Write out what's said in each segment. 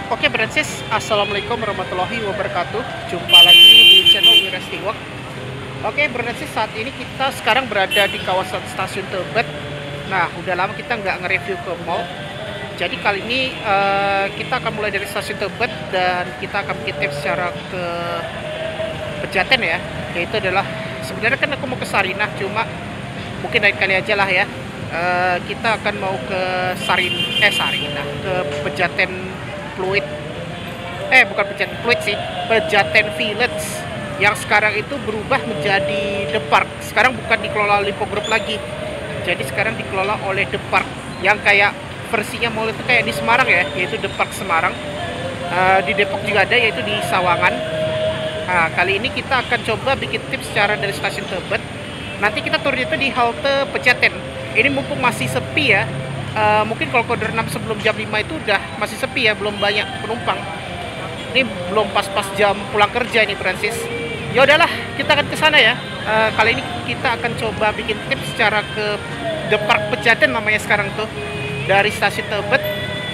Oke Bransis, Assalamualaikum warahmatullahi wabarakatuh. Jumpa lagi di channel Wirasti Work. Oke Bransis, saat ini kita sekarang berada di kawasan stasiun Tebet. Nah, udah lama kita nggak nge-review ke mall. Jadi kali ini kita akan mulai dari stasiun Tebet dan kita akan bikin tips secara ke Pejaten ya. Yaitu adalah, sebenarnya kan aku mau ke Sarinah, cuma mungkin lain kali aja lah ya. Kita akan mau ke Sarinah, ke Pejaten Fluid, bukan Pejaten Fluid sih, Pejaten Village yang sekarang itu berubah menjadi The Park. Sekarang bukan dikelola Lipo Group lagi, jadi sekarang dikelola oleh The Park yang kayak versinya mall itu kayak di Semarang ya, yaitu The Park Semarang. Di Depok juga ada, yaitu di Sawangan. Nah, kali ini kita akan coba bikin tips secara dari stasiun Tebet. Nanti kita turun itu di halte Pejaten. Ini mumpung masih sepi ya. Mungkin kalau koridor 6 sebelum jam 5 itu udah masih sepi ya, belum banyak penumpang. Ini belum pas-pas jam pulang kerja ini Francis. Ya udahlah, kita akan ke sana ya. Kali ini kita akan coba bikin tips secara ke The Park Pejaten namanya sekarang tuh. Dari stasiun Tebet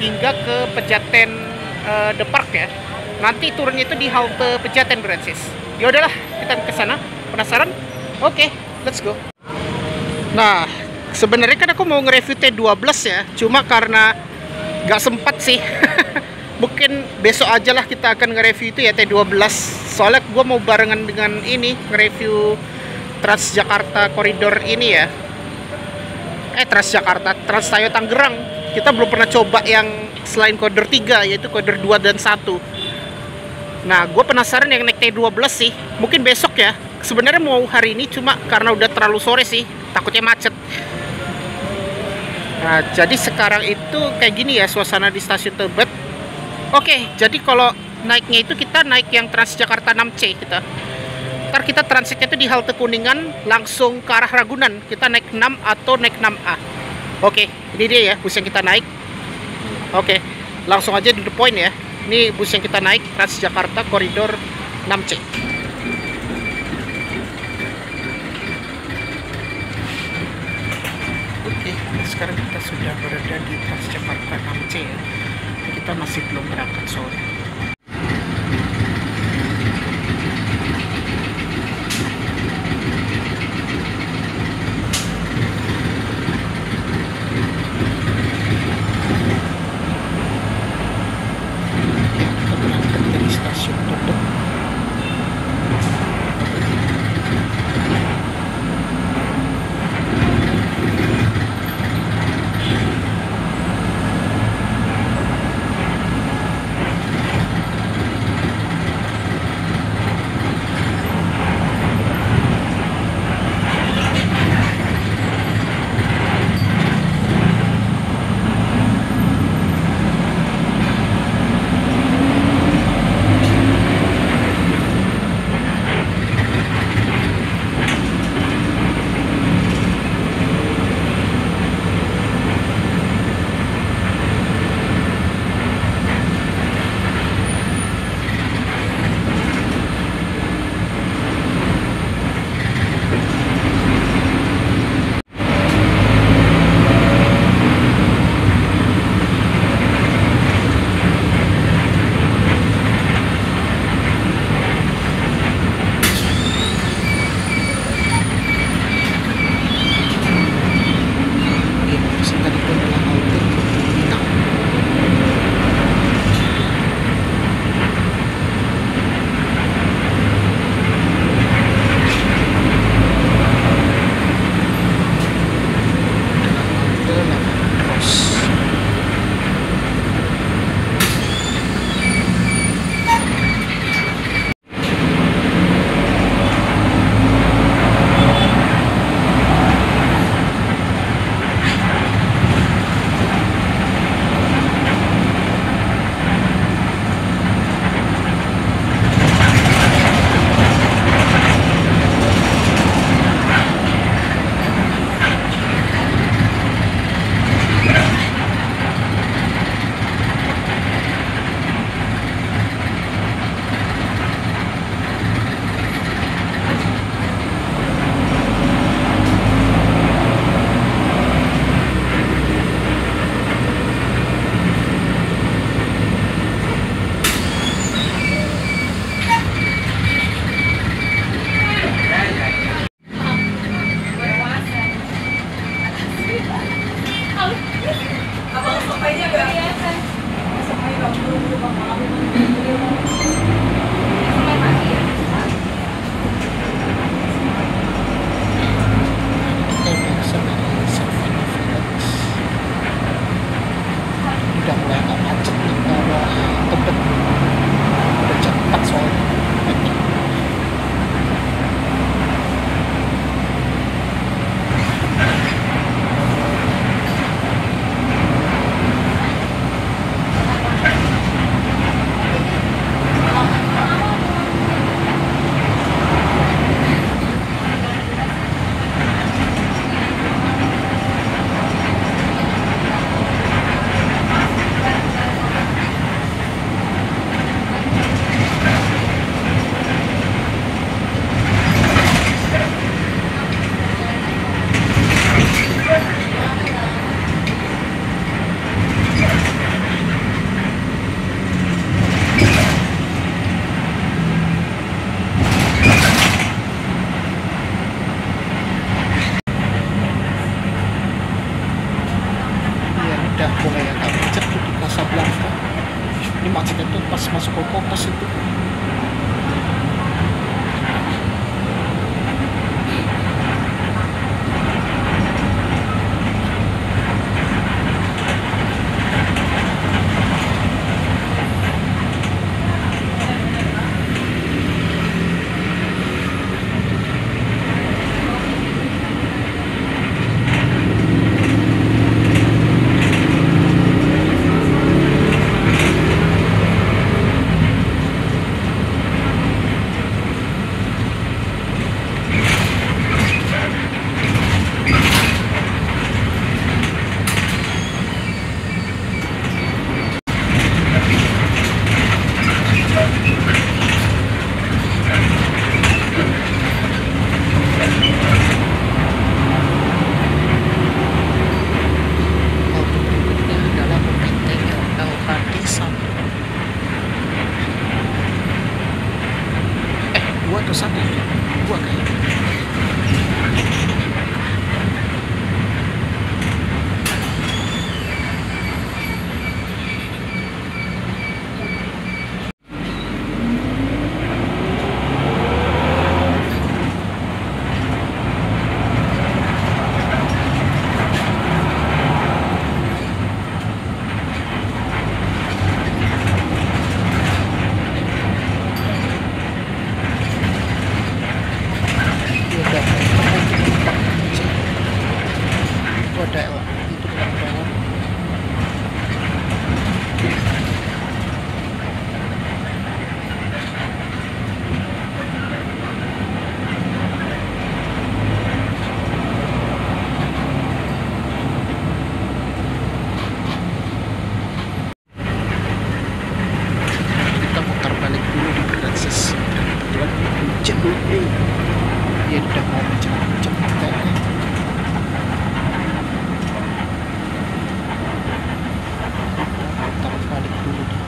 hingga ke Pejaten The Park ya. Nanti turunnya itu di halte Pejaten Francis. Ya udahlah, kita ke sana. Penasaran? Oke, let's go. Nah, sebenarnya kan aku mau nge-review T12 ya, cuma karena nggak sempat sih. Mungkin besok aja lah kita akan nge-review itu ya T12. Soalnya gue mau barengan dengan ini nge-review Transjakarta koridor ini ya. Transjakarta, Trans Tayo Tangerang. Kita belum pernah coba yang selain koridor 3, yaitu koridor 2 dan 1. Nah, gue penasaran yang naik T12 sih. Mungkin besok ya. Sebenarnya mau hari ini, cuma karena udah terlalu sore sih, takutnya macet. Nah, jadi sekarang itu kayak gini ya suasana di stasiun Tebet. Oke, jadi kalau naiknya itu kita naik yang Transjakarta 6C kita. Ntar kita transitnya itu di halte Kuningan langsung ke arah Ragunan. Kita naik 6 atau naik 6A. Oke, ini dia ya bus yang kita naik. Oke, langsung aja di the point ya. Ini bus yang kita naik Transjakarta koridor 6C. Oke, sekarang kita sudah berada di Transjakarta 6C ya. Kita masih belum berangkat sore. Kita berangkat dari stasiun Tebet. Udah mulai agak macet nih ke arah Tebet, udah jam 4 soalnya. Udah mulai agak macet tuh di Casablanca. Ini macetnya tuh pas masuk ke Kotos itu. Satu dua kayaknya. Dia udah mau macam-macam katanya. Putar balik dulu deh.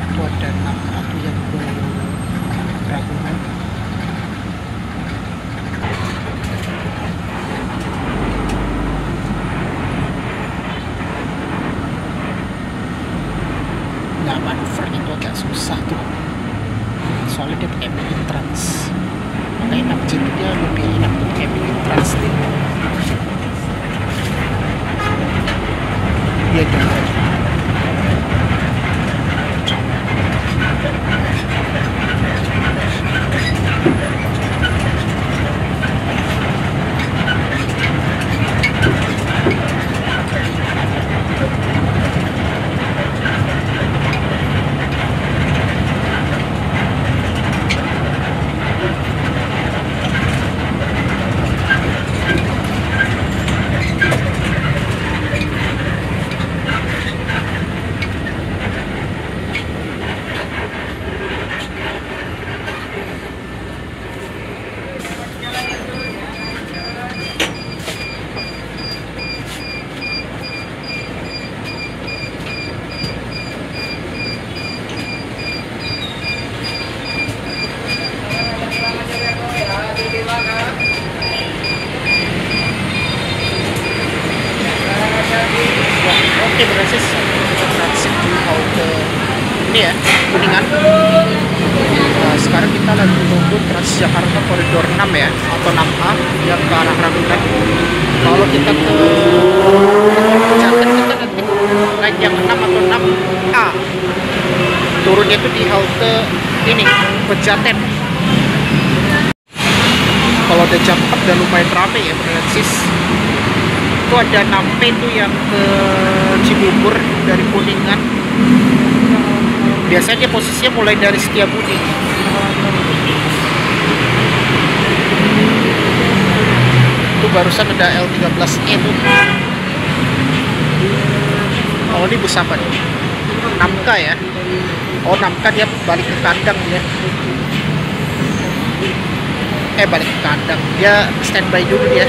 Itu ada 6 atau yang Ragunan. Nah, manuvernya itu agak susah tuh, soalnya dia pakai mini trans. Makanya enak, jadi dia lebih enak tuh pakai mini trans deh. Dia juga Oke, berarti kita transit di halte ini ya, Kuningan. Nah, sekarang kita lagi nunggu Transjakarta Koridor 6 ya, atau 6A yang ke arah Ragunan. Kalau kita ke Pejaten, kita nanti naik yang 6 atau 6A. Turunnya itu di halte ini, Pejaten. Kalau udah jam 4 udah lumayan rame ya, Francis. Itu ada 6P itu yang ke Cibubur dari Kuningan. Biasanya posisinya mulai dari Setiabudi. Itu barusan ada L13E tuh. Oh, ini bus apa nih? 6K ya. Oh, 6K dia balik ke kandang dia. Balik ke kandang. Dia standby dulu dia.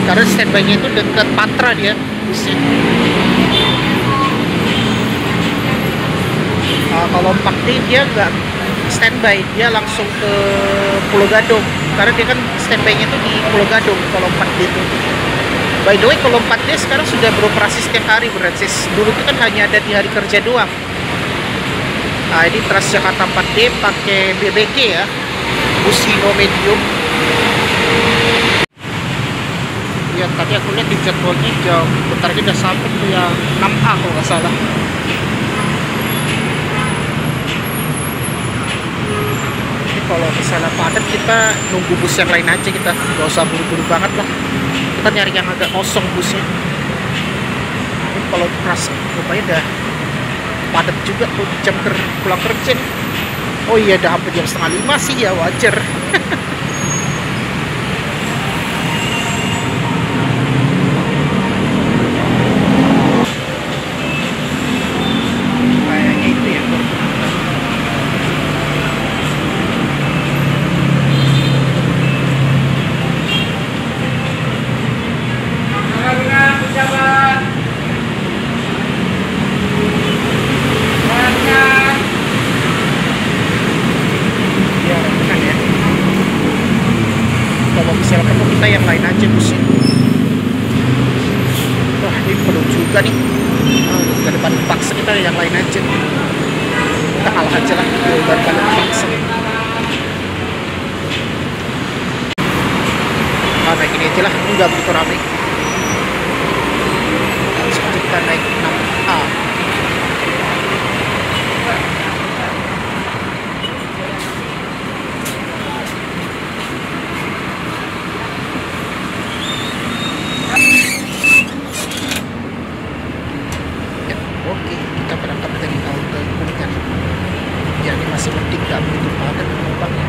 Karena standby-nya itu dekat Patra dia busnya. Kalau 4D dia nggak standby, dia langsung ke Pulau Gadung. Karena dia kan standby-nya itu di Pulau Gadung kalau 4D itu. By the way, kalau 4D sekarang sudah beroperasi setiap hari, Francis. Dulu itu kan hanya ada di hari kerja doang. Nah, ini Transjakarta 4D pakai BBG ya, bus Hino Medium. Ya, tadi aku lihat di jadwalnya jauh, bentar lagi udah sampai ke yang 6A kalau nggak salah. Ini kalau misalnya padat, kita nunggu bus yang lain aja, kita nggak usah buru-buru banget lah. Kita nyari yang agak kosong busnya. Ini kalau keras, rupanya udah padat juga tuh jam pulang kerja nih. Oh iya, udah hampir jam 4:30 sih ya, wajar. Kayaknya itu ya. Kalau misalnya ketemu kita yang lain aja busnya. Wah, ini penuh juga nih. Daripada dipaksa kita yang lain aja. Kita kalah aja lah daripada dipaksa. Naik ini aja lah, ini nggak begitu rame. Langsung kita naik 6A. Oke, kita berangkat dari halte Kuningan. Ya, ini masih mending, nggak begitu padat penumpangnya.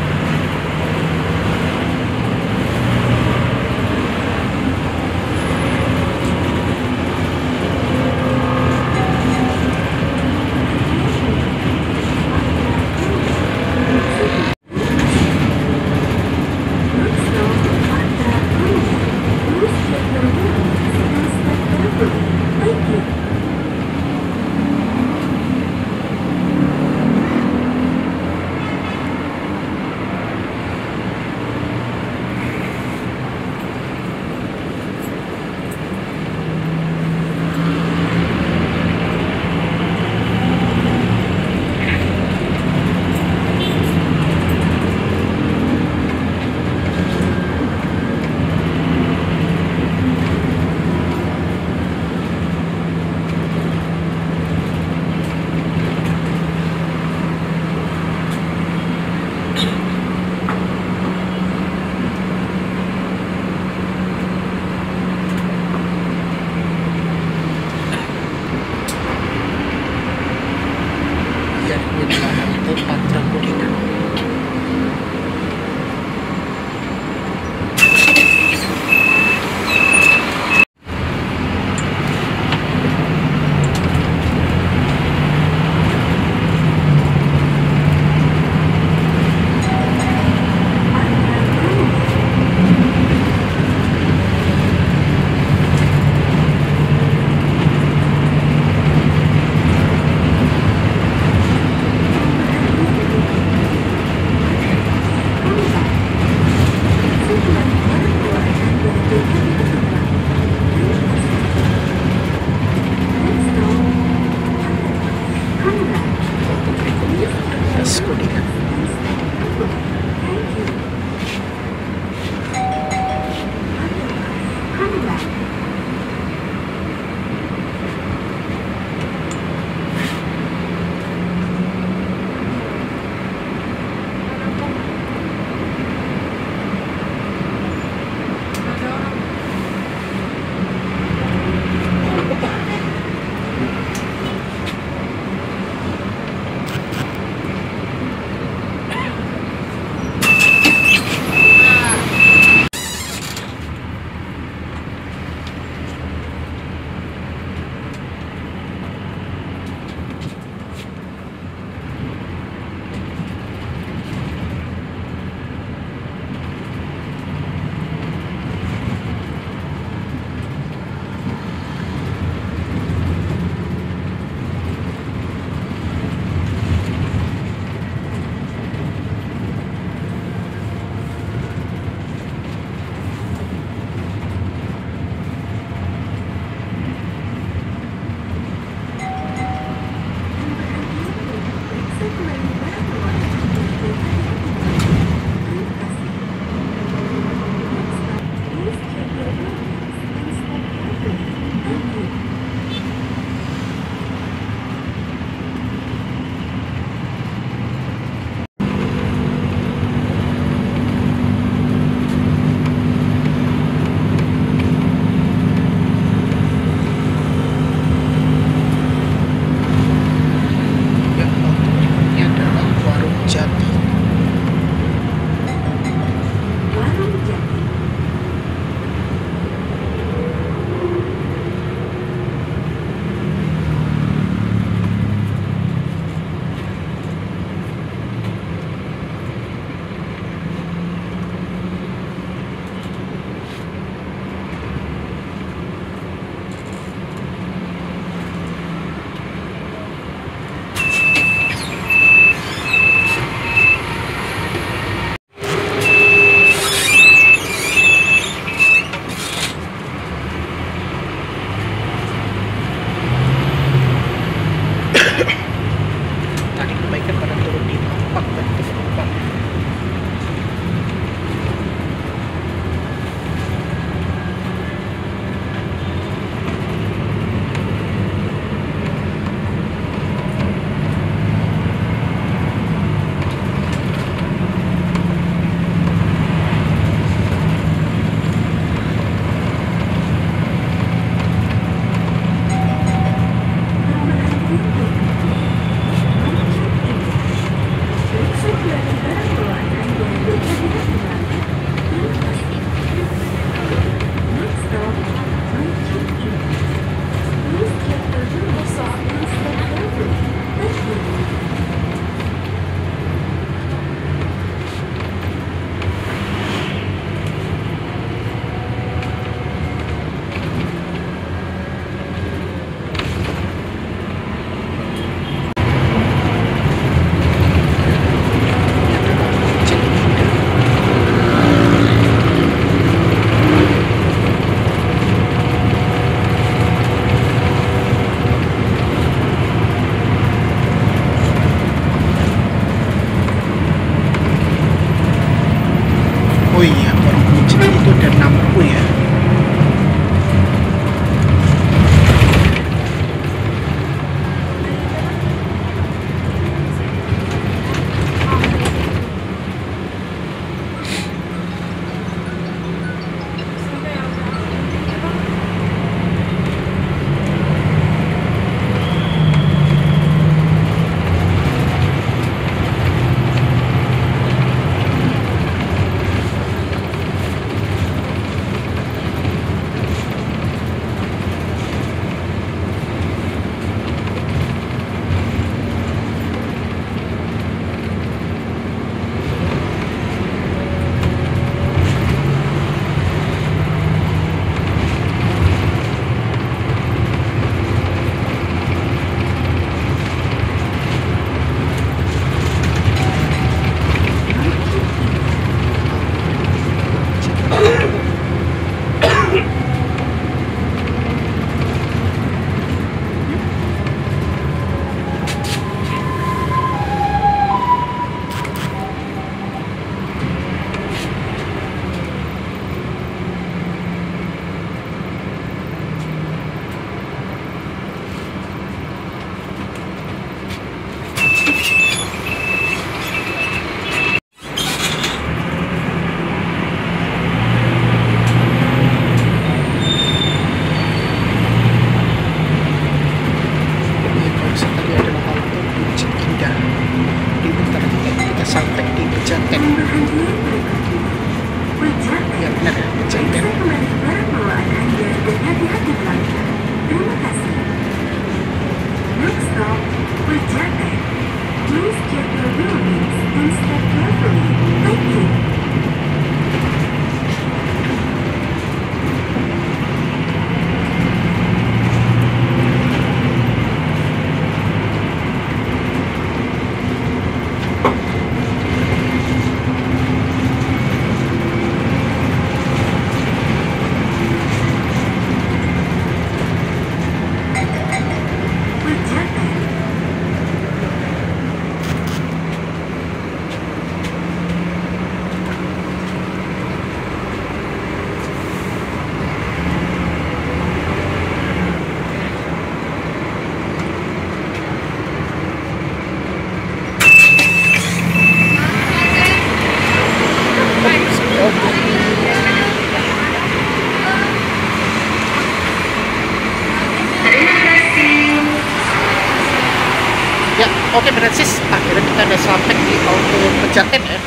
Oke Francis, akhirnya kita udah sampai di Halte Pejaten ya.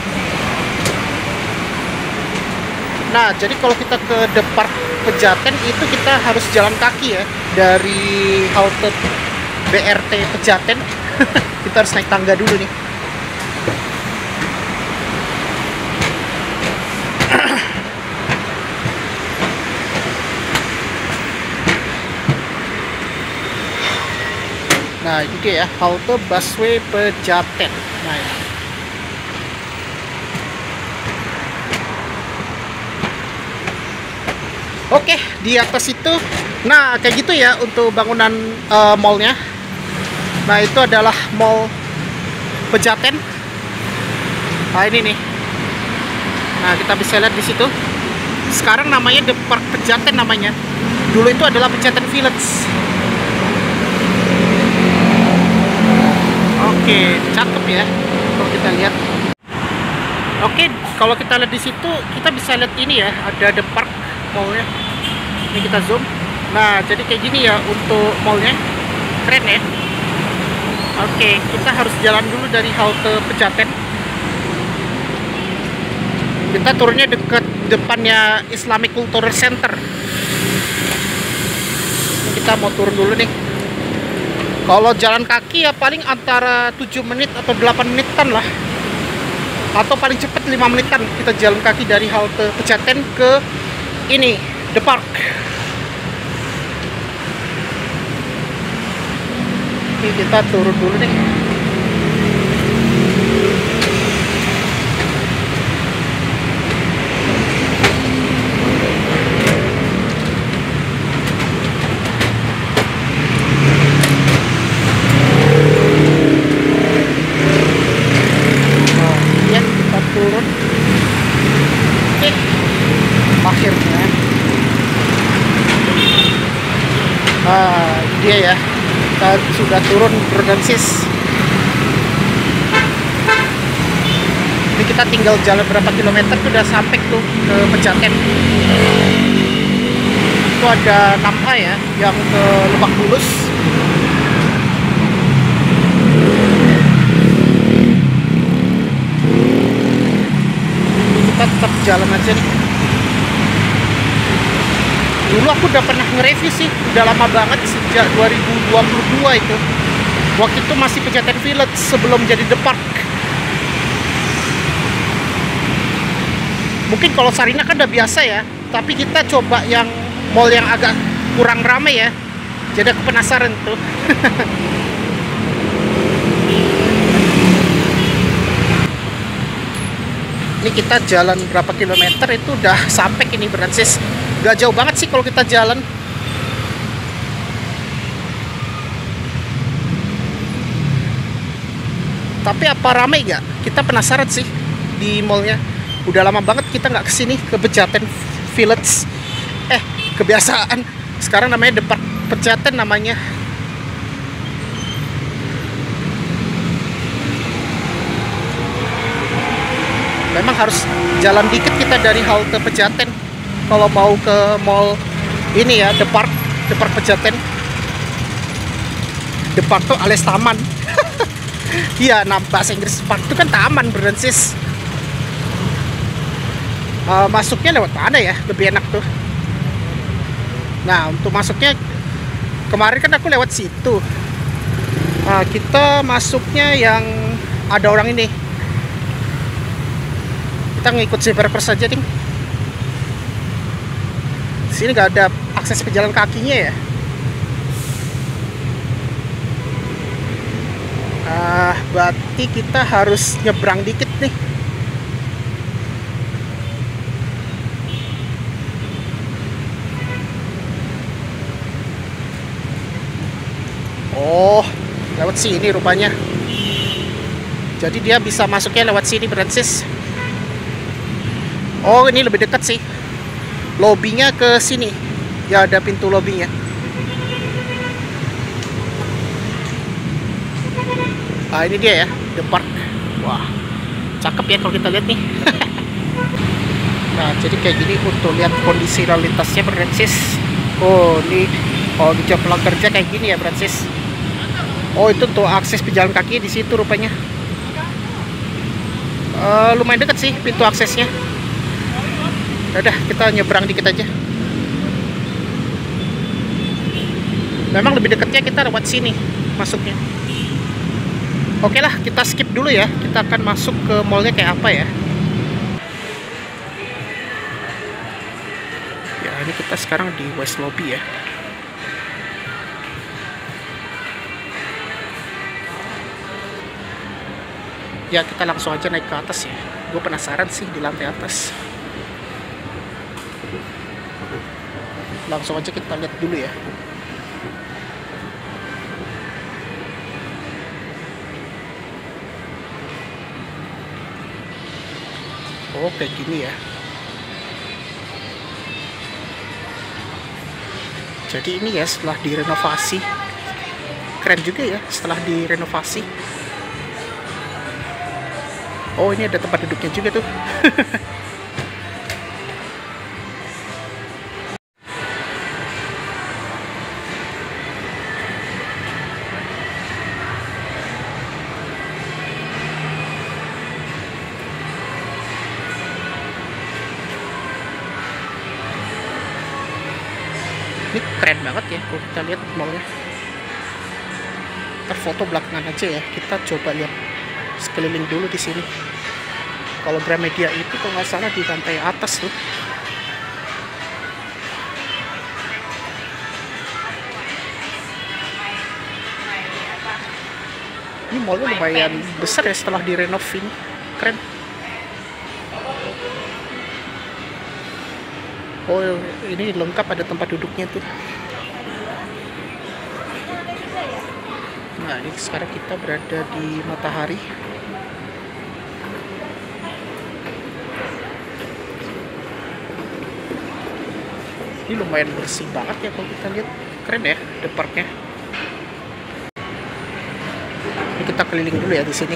Nah, jadi kalau kita ke Depar Pejaten itu kita harus jalan kaki ya, dari halte BRT Pejaten. Kita harus naik tangga dulu nih. Nah, ini dia ya, halte busway Pejaten. Nah, ya. Oke, di atas itu, nah kayak gitu ya untuk bangunan mallnya. Nah, itu adalah Mall Pejaten. Nah, ini nih. Nah, kita bisa lihat di situ. Sekarang namanya The Park Pejaten namanya. Dulu itu adalah Pejaten Village. Oke, cakep ya kalau kita lihat. Oke, kalau kita lihat di situ, kita bisa lihat ini ya, ada The Park mallnya. Ini kita zoom. Nah, jadi kayak gini ya untuk mallnya, keren ya. Oke, kita harus jalan dulu dari halte Pejaten. Kita turunnya dekat depannya Islamic Cultural Center. Kita mau turun dulu nih. Kalau jalan kaki ya paling antara 7 menit atau 8 menitan lah. Atau paling cepat 5 menitan kita jalan kaki dari halte Pejaten ke ini, The Park. Oke, kita turun dulu nih. Turun. Oke, akhirnya dia ya, kita sudah turun bro dan sis. Ini kita tinggal jalan berapa kilometer tuh udah sampai tuh ke Pejaten. Itu ada 6A ya yang ke Lebak Bulus. Tetap jalan aja nih. Dulu aku udah pernah nge-review sih, udah lama banget, sejak 2022 itu. Waktu itu masih Pejaten Village sebelum jadi The Park. Mungkin kalau Sarinah kan udah biasa ya, tapi kita coba yang mall yang agak kurang ramai ya. Jadi aku penasaran tuh. Ini kita jalan berapa kilometer itu udah sampai ini Francis. Gak jauh banget sih kalau kita jalan. Tapi apa ramai gak? Kita penasaran sih di mallnya. Udah lama banget kita nggak kesini ke Pejaten Village. Kebiasaan. Sekarang namanya The Park Pejaten namanya. Memang harus jalan dikit kita dari halte Pejaten kalau mau ke mall ini ya, The Park Pejaten. The Park tuh alias taman. Iya, nah bahasa Inggris park itu kan taman Francis. Masuknya lewat mana ya? Lebih enak tuh. Nah, untuk masuknya kemarin kan aku lewat situ. Kita masuknya yang ada orang ini. Kita ngikut Cyberpers saja ding. Sini nggak ada akses pejalan kakinya ya. Berarti kita harus nyebrang dikit nih. Oh, lewat sini rupanya. Jadi dia bisa masuknya lewat sini Francis. Oh, ini lebih dekat sih. Lobbynya ke sini. Ya, ada pintu lobbynya. Ini dia ya, The Park. Wah, cakep ya kalau kita lihat nih. Nah, jadi kayak gini untuk lihat kondisi lalu lintasnya Francis. Oh, ini kalau di jam pulang kerja kayak gini ya Francis. Oh, itu tuh akses pejalan kaki di situ rupanya. Lumayan dekat sih pintu aksesnya. Udah, kita nyebrang dikit aja. Memang lebih dekatnya kita lewat sini masuknya. Oke lah, kita skip dulu ya. Kita akan masuk ke mallnya kayak apa ya. Ya, ini kita sekarang di West Lobby ya. Ya, kita langsung aja naik ke atas ya. Gue penasaran sih di lantai atas. Langsung aja kita lihat dulu ya. Oh, kayak gini ya. Jadi ini ya setelah direnovasi. Keren juga ya setelah direnovasi. Oh, ini ada tempat duduknya juga tuh. Ini keren banget ya kalau kita lihat mallnya. Ntar foto belakangan aja ya. Kita coba lihat sekeliling dulu di sini. Kalau Gramedia itu kalau nggak salah di lantai atas tuh. Ini mallnya lumayan besar ya setelah direnov ini. Keren. Oh, ini lengkap ada tempat duduknya tuh. Nah, ini sekarang kita berada di Matahari. Ini lumayan bersih banget ya kalau kita lihat. Keren ya departnya. Ini kita keliling dulu ya di sini.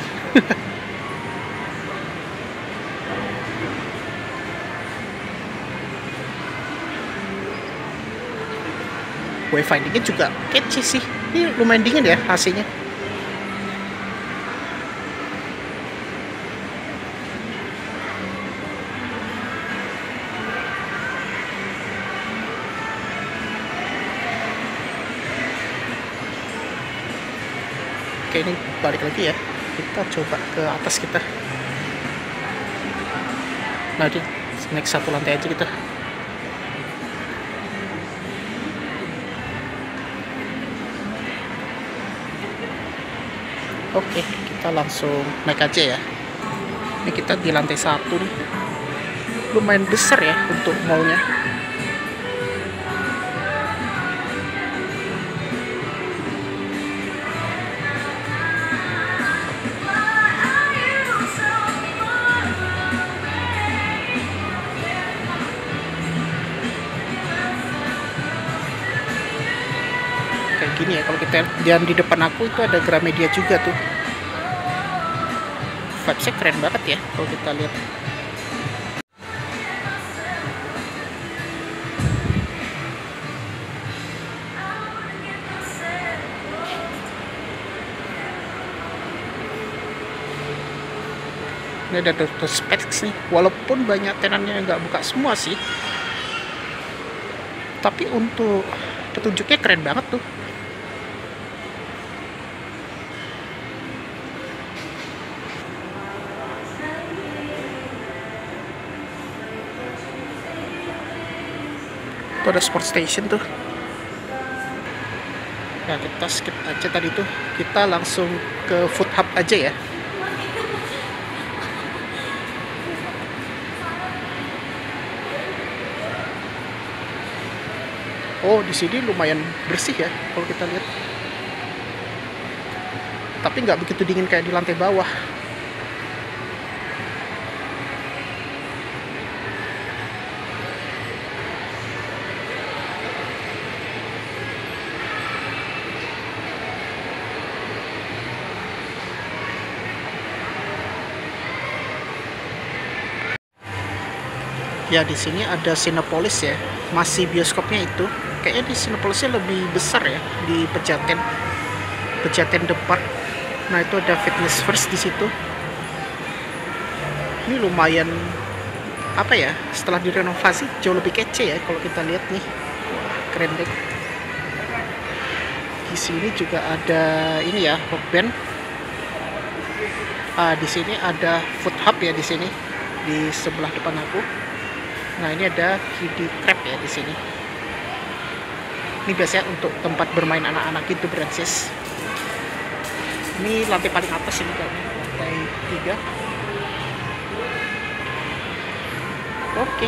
Wifi dingin juga kece sih. Ini lumayan dingin ya AC-nya. Oke, ini balik lagi ya. Kita coba ke atas kita. Nah, ini naik satu lantai aja kita. Oke, kita langsung naik aja ya. Ini kita di lantai 1 nih. Lumayan besar ya untuk mallnya. Kayak gini ya kalau kita, dan di depan aku itu ada Gramedia juga tuh. Vibes-nya keren banget ya kalau kita lihat. Ini ada Dr. Specs nih, walaupun banyak tenannya nggak buka semua sih, tapi untuk petunjuknya keren banget tuh. Tuh ada sport station tuh. Nah, kita skip aja tadi tuh. Kita langsung ke food hub aja ya. Oh, di sini lumayan bersih ya kalau kita lihat. Tapi nggak begitu dingin kayak di lantai bawah. Ya, di sini ada Cinepolis ya. Masih bioskopnya itu. Kayaknya di Cinepolisnya lebih besar ya di Pejaten. Pejaten Depark. Nah, itu ada Fitness First di situ. Ini lumayan apa ya, setelah direnovasi jauh lebih kece ya kalau kita lihat nih. Wah, keren deh. Di sini juga ada ini ya, Hokben. Di sini ada food hub ya, di sini di sebelah depan aku. Nah, ini ada kiddie crab ya di sini. Ini biasanya untuk tempat bermain anak-anak gitu, Brancis. Ini lantai paling atas ini kayaknya, lantai 3. Oke.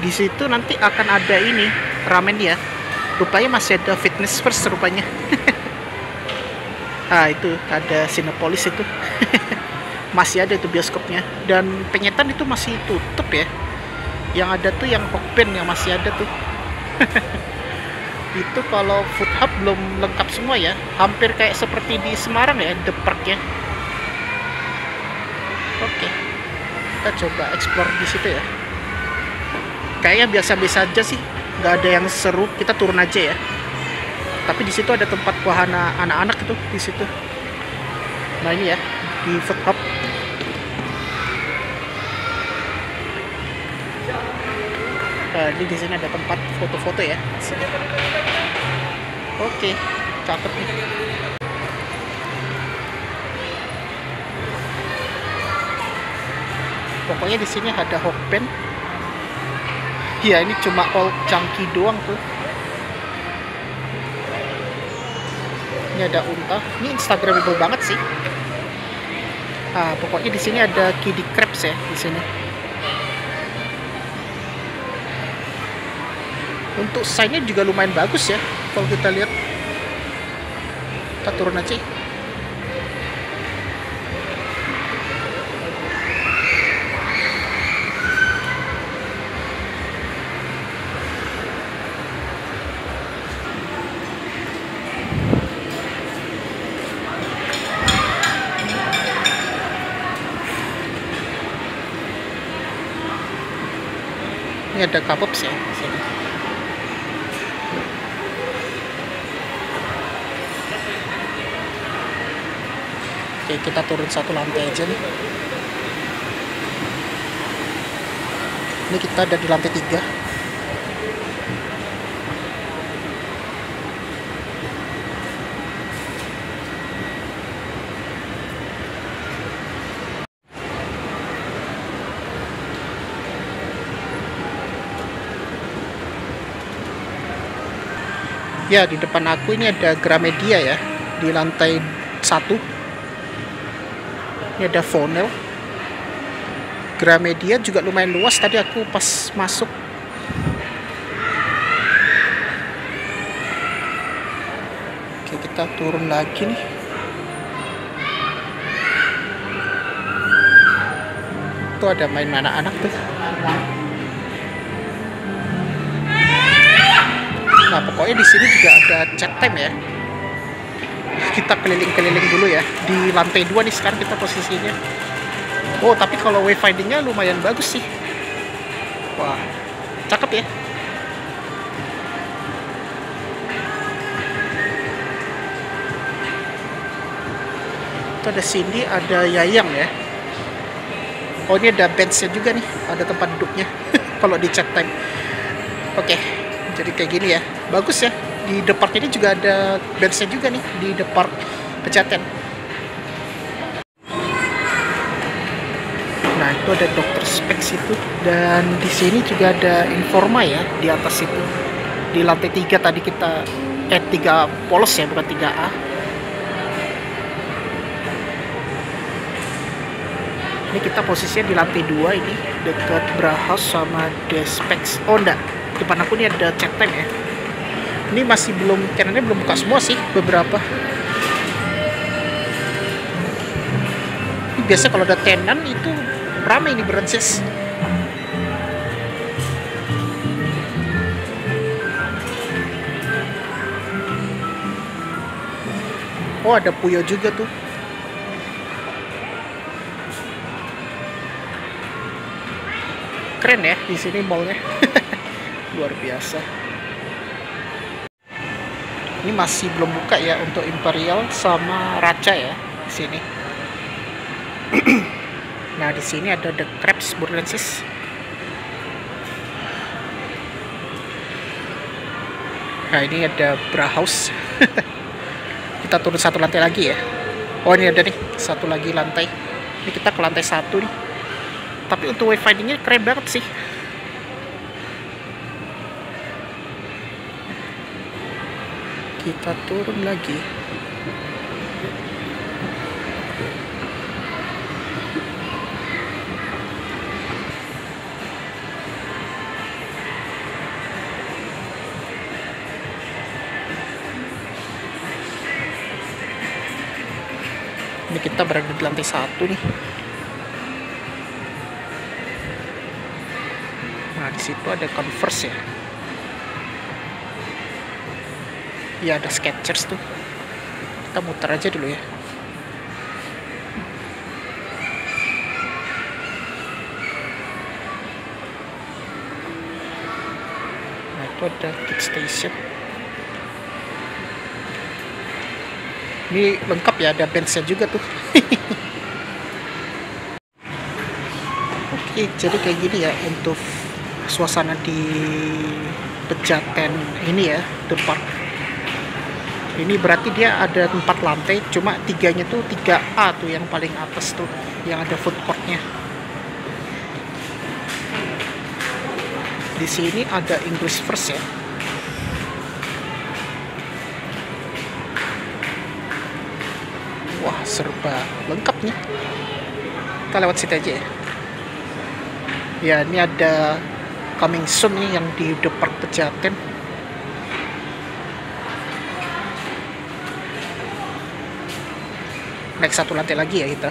Di situ nanti akan ada ini, ramen ya. Rupanya masih ada Fitness First rupanya. Itu ada Cinepolis itu. Masih ada itu bioskopnya. Dan Penyetan itu masih tutup ya. Yang ada tuh yang Hokben yang masih ada tuh. Itu kalau food hub belum lengkap semua ya. Hampir kayak seperti di Semarang ya, The Park ya. Oke. Kita coba explore di situ ya. Kayaknya biasa-biasa aja sih. Nggak ada yang seru, kita turun aja ya. Tapi di situ ada tempat wahana anak-anak itu di situ. Nah, ini ya di food hub. Ini di sini ada tempat foto-foto ya. Sini. Oke, cakep nih. Pokoknya di sini ada Hokben. Ya, ini cuma all chunky doang tuh. Ini ada unta. Ini instagramable banget sih. Pokoknya di sini ada kiddie crabs ya di sini. Untuk sign-nya juga lumayan bagus ya kalau kita lihat. Kita turun aja. Ini ada K-pops ya di sini. Oke, kita turun satu lantai aja nih. Ini kita ada di lantai 3. Ya, di depan aku ini ada Gramedia ya, di lantai 1. Ini ada Fonel. Gramedia juga lumayan luas tadi aku pas masuk. Oke, kita turun lagi nih. Tuh ada main anak-anak tuh. Nah, pokoknya di sini juga ada chat time ya. Kita keliling-keliling dulu ya. Di lantai 2 nih sekarang kita posisinya. Oh, tapi kalau wayfindingnya lumayan bagus sih. Wah, cakep ya. Itu ada Cindy, ada Yayang ya. Oh, ini ada bench-nya juga nih. Ada tempat duduknya. Kalau di chat time. Oke. Jadi kayak gini ya, bagus ya. Di The Park ini juga ada bench-nya juga nih di The Park Pejaten. Nah, itu ada dokter Specs itu, dan di sini juga ada Informa ya di atas itu. Di lantai 3 tadi kita 3 polos ya, bukan 3A. Ini kita posisinya di lantai 2 ini, dekat Brahaus sama The Specs. Oh enggak, depan aku ini ada chat time ya. Ini masih belum, channelnya belum buka semua sih, beberapa. Ini biasa kalau ada tenan itu ramai ini Brancis. Oh, ada Puyo juga tuh. Keren ya di sini mallnya. Luar biasa. Ini masih belum buka ya untuk Imperial sama Raja ya di sini. Nah, di sini ada The Crabs Burlensis. Nah, ini ada Bra House. Kita turun satu lantai lagi ya. Oh, ini ada nih satu lagi lantai. Ini kita ke lantai 1 nih. Tapi untuk wifi-nya keren banget sih. Kita turun lagi. Ini kita berada di lantai 1 nih. Nah, di situ ada Converse ya. Ya, ada Skechers tuh. Kita muter aja dulu ya. Nah, itu ada Kid Station. Ini lengkap ya, ada benchnya juga tuh. Oke, jadi kayak gini ya untuk suasana di Pejaten ini ya, The Park. Ini berarti dia ada 4 lantai, cuma 3-nya tuh 3A tuh yang paling atas tuh, yang ada food courtnya. Di sini ada English First ya. Wah, serba lengkap nih. Kita lewat situ aja ya. Ya, ini ada Coming Soon nih yang di The Park Pejaten. Naik satu lantai lagi ya kita.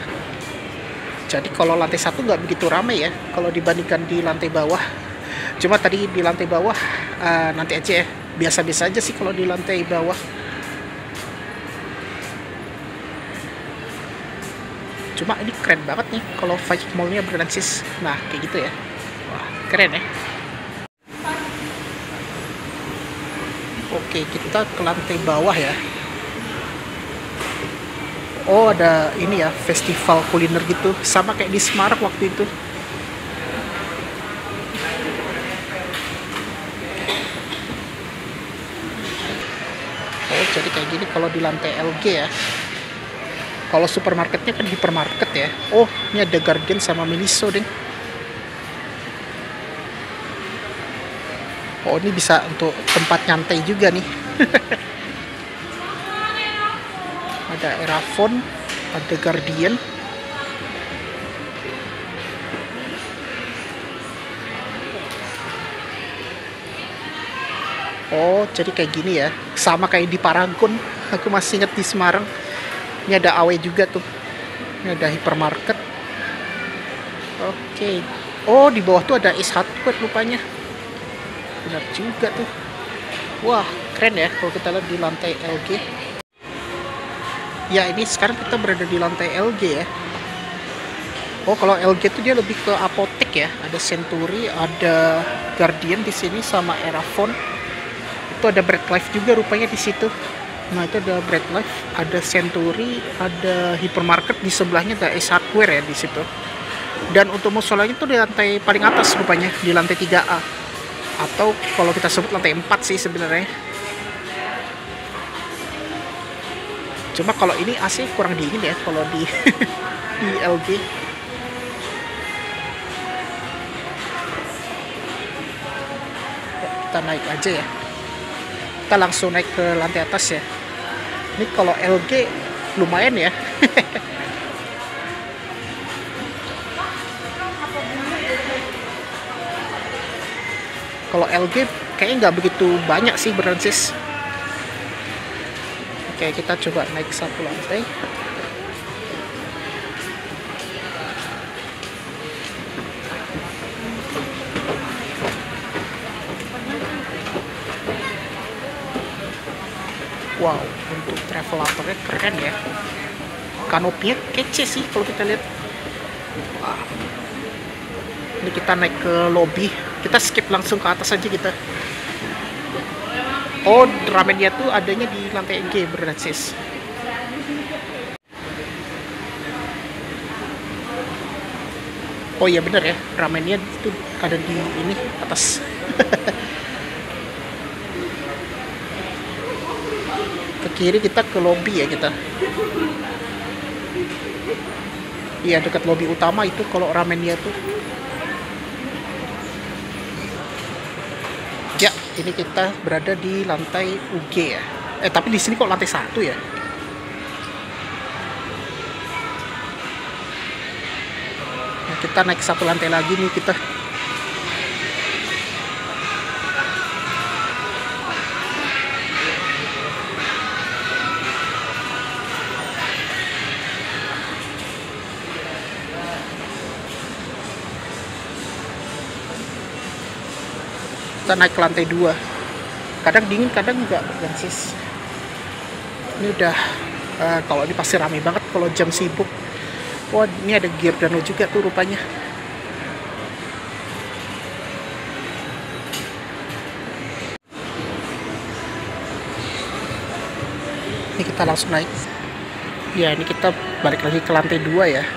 Jadi kalau lantai 1 nggak begitu ramai ya kalau dibandingkan di lantai bawah. Cuma tadi di lantai bawah nanti aja ya. Biasa-biasa aja sih kalau di lantai bawah. Cuma ini keren banget nih kalau Viking Mall-nya Burlensis. Nah, kayak gitu ya. Wah, keren ya. Oke, kita ke lantai bawah ya. Oh, ada ini ya, festival kuliner gitu. Sama kayak di Semarang waktu itu. Oh, jadi kayak gini kalau di lantai LG ya. Kalau supermarketnya kan hypermarket ya. Oh, ini ada Guardian sama Miniso deh. Oh, ini bisa untuk tempat nyantai juga nih. Ada Erafon, ada Guardian. Oh, jadi kayak gini ya. Sama kayak di Paragon. Aku masih ingat di Semarang. Ini ada AW juga tuh. Ini ada hypermarket. Oke. Oh, di bawah tuh ada Ace Hardware rupanya. Benar juga tuh. Wah, keren ya kalau kita lihat di lantai LG. Ya, ini sekarang kita berada di lantai LG ya. Oh, kalau LG tuh dia lebih ke apotek ya. Ada Century, ada Guardian di sini sama Erafon. Itu ada Bread Life juga rupanya di situ. Nah, itu ada Bread Life, ada Century, ada hypermarket di sebelahnya, ada Ace Hardware ya di situ. Dan untuk musolanya itu di lantai paling atas rupanya, di lantai 3A. Atau kalau kita sebut lantai 4 sih sebenarnya. Cuma kalau ini AC kurang dingin ya kalau di di LG. Kita naik aja ya. Kita langsung naik ke lantai atas ya. Ini kalau LG lumayan ya. Kalau LG kayaknya nggak begitu banyak sih Burlensis. Oke, kita coba naik satu lantai. Wow, untuk travelatornya keren ya. Kanopinya kece sih kalau kita lihat. Wah. Ini kita naik ke lobby. Kita skip langsung ke atas aja kita. Oh, ramennya tuh adanya di lantai G, Bernatsis. Oh iya bener ya, ramennya itu ada di ini atas. Ke kiri kita ke lobby ya kita. Iya dekat lobby utama itu kalau ramennya tuh. Ya, ini kita berada di lantai UG ya. Tapi di sini kok lantai 1 ya? Nah, kita naik 1 lantai lagi nih kita. Kita naik ke lantai 2. Kadang dingin, kadang enggak, Bernatsis. Ini udah kalau ini pasti rame banget kalau jam sibuk. Wah, ini ada Giordano juga tuh rupanya. Ini kita langsung naik. Ya, ini kita balik lagi ke lantai 2 ya.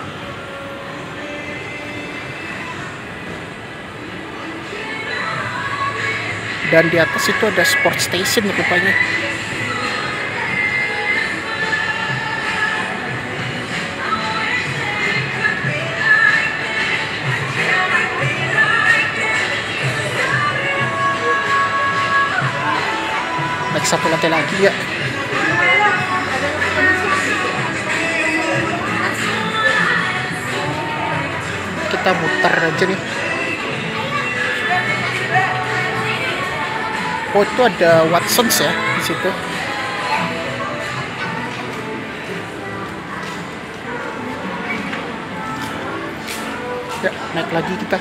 Dan di atas itu ada sport station rupanya. Naik 1 lantai lagi ya. Kita muter aja nih. Oh, itu ada Watsons ya di situ. Ya, naik lagi kita.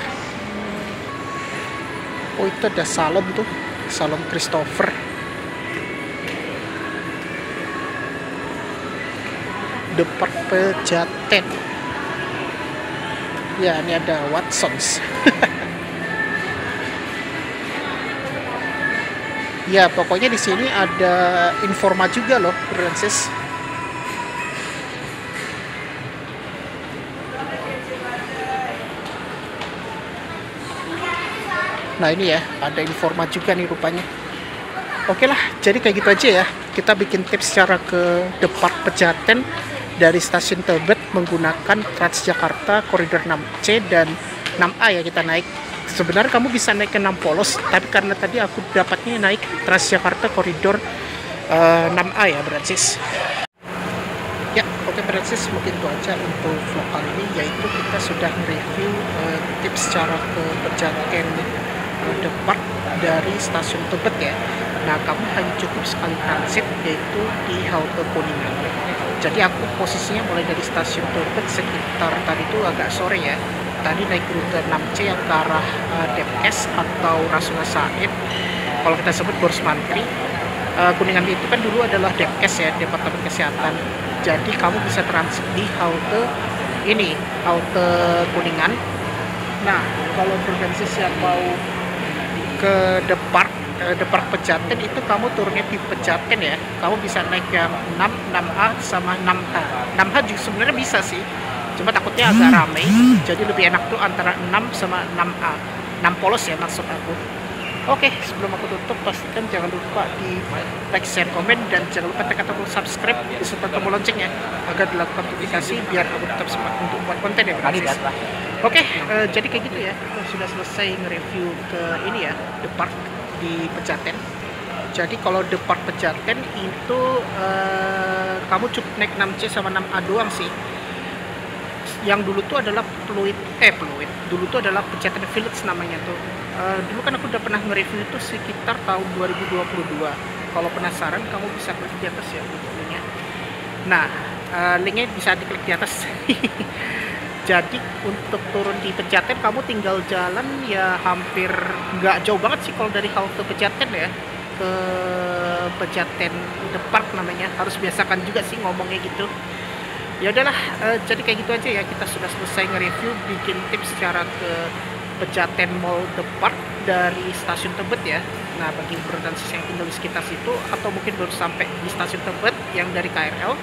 Oh, itu ada salon tuh, salon Christopher. Depart Pejaten. Ya, ini ada Watsons. Ya, pokoknya di sini ada Informa juga loh, Bernatsis. Nah, ini ya, ada Informa juga nih rupanya. Oke lah, jadi kayak gitu aja ya. Kita bikin tips cara ke Depart Pejaten dari stasiun Tebet menggunakan Transjakarta koridor 6C dan 6A ya kita naik. Sebenarnya kamu bisa naik ke 6 Polos, tapi karena tadi aku dapatnya naik Transjakarta koridor 6A ya, Bernatsis. Ya, oke Bernatsis, mungkin itu aja untuk vlog kali ini, yaitu kita sudah review tips cara ke Pejaten Depart dari stasiun Tebet ya. Nah, kamu hanya cukup sekali transit, yaitu di halte Kuningan. Jadi aku posisinya mulai dari stasiun Tebet sekitar tadi itu agak sore ya. Tadi naik rute 6C yang ke arah Depkes atau Rasuna Said. Kalau kita sebut Boros Mantri. Kuningan itu kan dulu adalah Depkes ya, Departemen Kesehatan. Jadi kamu bisa transit di halte ini, halte Kuningan. Nah, kalau Bernatsis yang mau ke Depart Pejaten itu kamu turunnya di Pejaten ya. Kamu bisa naik yang 6, 6A sama 6H. 6H juga sebenarnya bisa sih. Cuma takutnya agak ramai, jadi lebih enak tuh antara 6 sama 6A. 6 Polos ya maksud aku. Oke, sebelum aku tutup, pastikan jangan lupa di like, share, komen, dan jangan lupa tekan tombol subscribe beserta tombol loncengnya agar dilakukan notifikasi biar aku tetap semangat untuk buat konten ya, Bernatsis. Oke, jadi kayak gitu ya. Kita sudah selesai nge-review ke ini ya, Depart di Pejaten. Jadi kalau Depart Pejaten itu kamu cukup naik 6C sama 6A doang sih. Yang dulu tuh adalah Pluit. Dulu tuh adalah Pejaten Village namanya tuh. Dulu kan aku udah pernah nge-review itu sekitar tahun 2022. Kalau penasaran kamu bisa klik di atas ya linknya. Nah, linknya bisa diklik di atas. Jadi untuk turun di Pejaten kamu tinggal jalan ya hampir nggak jauh banget sih kalau dari halte Pejaten ya ke Pejaten Depart namanya. Harus biasakan juga sih ngomongnya gitu. Ya udahlah, jadi kayak gitu aja ya, kita sudah selesai nge-review bikin tips cara ke Pejaten Mall Depart dari stasiun Tebet ya. Nah, bagi bro dan sis yang tinggal di sekitar situ atau mungkin baru sampai di stasiun Tebet yang dari KRL,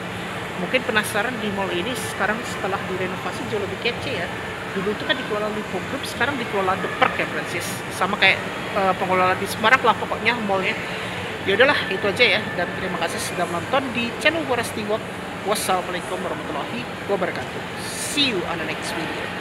mungkin penasaran di mall ini sekarang setelah direnovasi jauh lebih kece ya. Dulu itu kan dikelola Lipo Group, sekarang dikelola The Park ya Francis. Sama kayak pengelola di Semarang lah pokoknya mallnya. Ya udahlah, itu aja ya, dan terima kasih sudah menonton di channel Wirasti Walk. Wassalamualaikum warahmatullahi wabarakatuh. See you on the next video.